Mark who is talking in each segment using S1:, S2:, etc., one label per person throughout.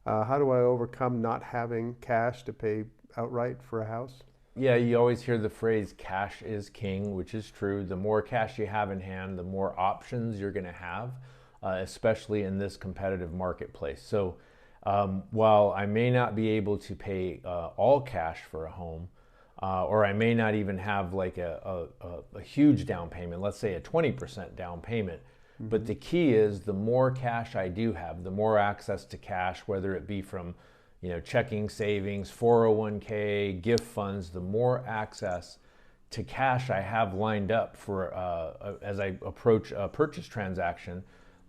S1: How do I overcome not having cash to pay outright for a house?
S2: Yeah, you always hear the phrase cash is king, which is true. The more cash you have in hand, the more options you're going to have, especially in this competitive marketplace. So while I may not be able to pay all cash for a home, or I may not even have like a huge down payment, let's say a 20% down payment. But the key is the more cash I do have, the more access to cash, whether it be from checking, savings, 401k, gift funds, the more access to cash I have lined up for as I approach a purchase transaction,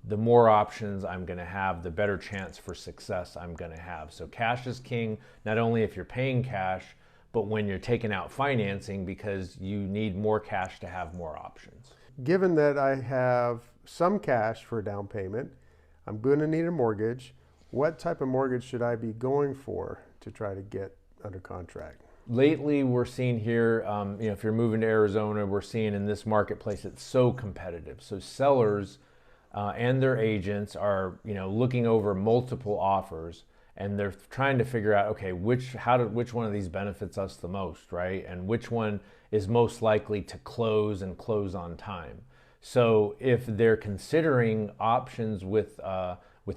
S2: the more options I'm going to have, the better chance for success I'm going to have. So cash is king, not only if you're paying cash, but when you're taking out financing, because you need more cash to have more options.
S1: Given that I have some cash for a down payment, I'm going to need a mortgage. What type of mortgage should I be going for to try to get under contract?
S2: Lately, we're seeing here, if you're moving to Arizona, we're seeing in this marketplace it's so competitive. So sellers and their agents are, looking over multiple offers, and they're trying to figure out, okay, which one of these benefits us the most, right? And which one is most likely to close and close on time. So if they're considering options with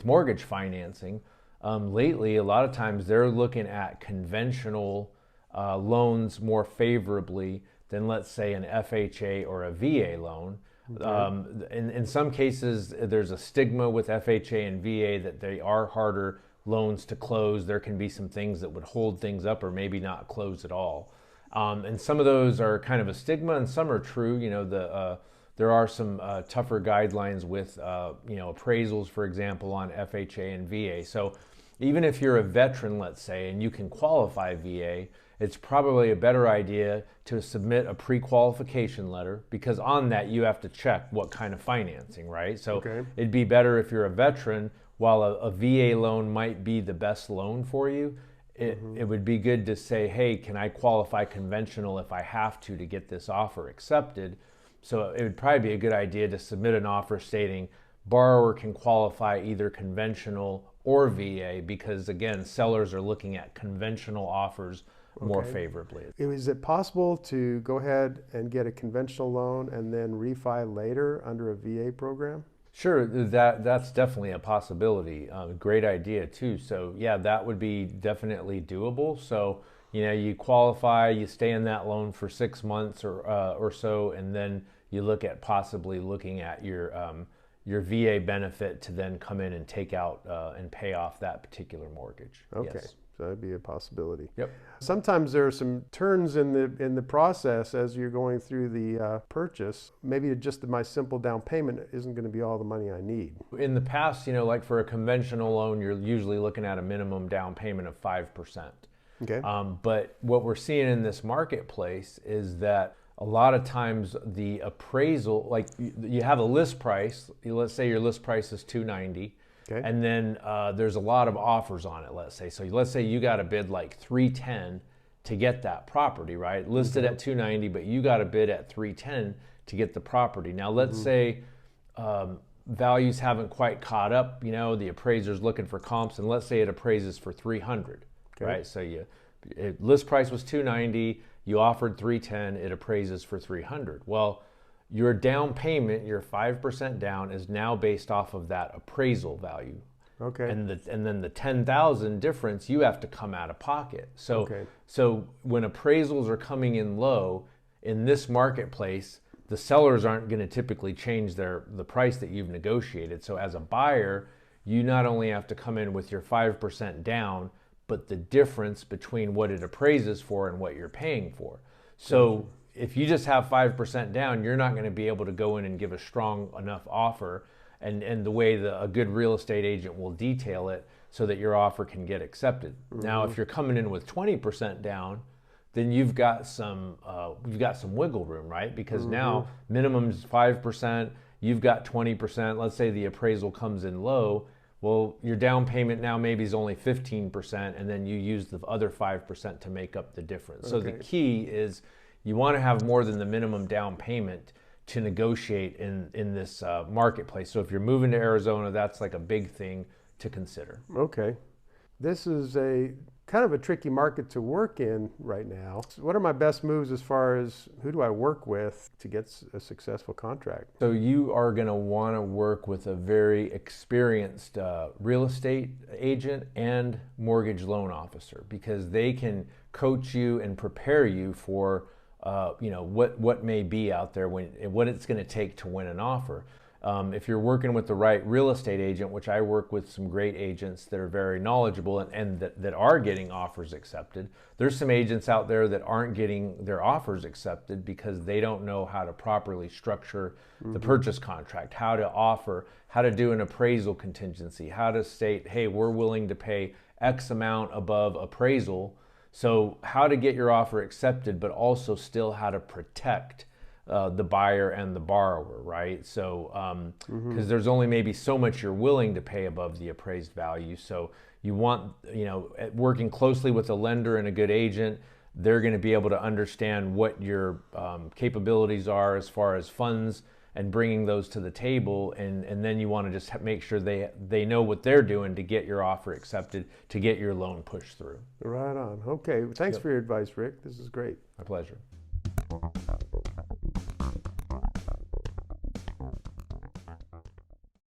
S2: mortgage financing, lately a lot of times they're looking at conventional loans more favorably than, let's say, an FHA or a VA loan. Okay. In some cases, there's a stigma with FHA and VA that they are harder loans to close. There can be some things that would hold things up or maybe not close at all. And some of those are kind of a stigma, and some are true. There are some tougher guidelines with appraisals, for example, on FHA and VA. So even if you're a veteran, let's say, and you can qualify VA, it's probably a better idea to submit a pre-qualification letter, because on that you have to check what kind of financing, right? So okay. It'd be better if you're a veteran. While a VA loan might be the best loan for you, it would be good to say, hey, can I qualify conventional if I have to get this offer accepted? So it would probably be a good idea to submit an offer stating borrower can qualify either conventional or VA, because again, sellers are looking at conventional offers more favorably.
S1: Is it possible to go ahead and get a conventional loan and then refi later under a VA program?
S2: Sure, that's definitely a possibility. Great idea too. So yeah, that would be definitely doable. So you qualify, you stay in that loan for 6 months or so, and then you look at possibly looking at your VA benefit to then come in and take out and pay off that particular mortgage.
S1: Okay.
S2: Yes.
S1: So that'd be a possibility.
S2: Yep.
S1: Sometimes there are some turns in the process as you're going through the purchase. Maybe just my simple down payment isn't going to be all the money I need.
S2: In the past, like for a conventional loan, you're usually looking at a minimum down payment of 5%.
S1: Okay.
S2: But what we're seeing in this marketplace is that a lot of times the appraisal, like you have a list price, let's say your list price is $290. Okay. And then there's a lot of offers on it, let's say. So let's say you got a bid like $310 to get that property, right? Listed at $290, but you got a bid at $310 to get the property. Now let's say values haven't quite caught up, the appraiser's looking for comps, and let's say it appraises for $300, right? So list price was $290, you offered $310, it appraises for $300. Well, your down payment, your 5% down, is now based off of that appraisal value.
S1: Okay.
S2: And then the $10,000 difference you have to come out of pocket. So so when appraisals are coming in low in this marketplace, the sellers aren't going to typically change the price that you've negotiated. So as a buyer, you not only have to come in with your 5% down, but the difference between what it appraises for and what you're paying for. So if you just have 5% down, you're not going to be able to go in and give a strong enough offer, and the way a good real estate agent will detail it so that your offer can get accepted. Now, if you're coming in with 20% down, then you've got some wiggle room, right? Because now minimum is 5%, you've got 20%. Let's say the appraisal comes in low. Well, your down payment now maybe is only 15%, and then you use the other 5% to make up the difference. So the key is you want to have more than the minimum down payment to negotiate in this marketplace. So if you're moving to Arizona, that's like a big thing to consider.
S1: Okay. This is a kind of a tricky market to work in right now. So what are my best moves as far as who do I work with to get a successful contract?
S2: So you are going to want to work with a very experienced real estate agent and mortgage loan officer, because they can coach you and prepare you for what may be out there, what it's going to take to win an offer. If you're working with the right real estate agent, which I work with some great agents that are very knowledgeable and that are getting offers accepted. There's some agents out there that aren't getting their offers accepted because they don't know how to properly structure the purchase contract, how to offer, how to do an appraisal contingency, how to state, hey, we're willing to pay X amount above appraisal. So how to get your offer accepted, but also still how to protect the buyer and the borrower, right? So, because there's only maybe so much you're willing to pay above the appraised value. So you want, working closely with a lender and a good agent, they're going to be able to understand what your capabilities are as far as funds and bringing those to the table. And then you want to just make sure they know what they're doing to get your offer accepted, to get your loan pushed through.
S1: Right on. Okay. Thanks for your advice, Rick. This is great.
S2: My pleasure.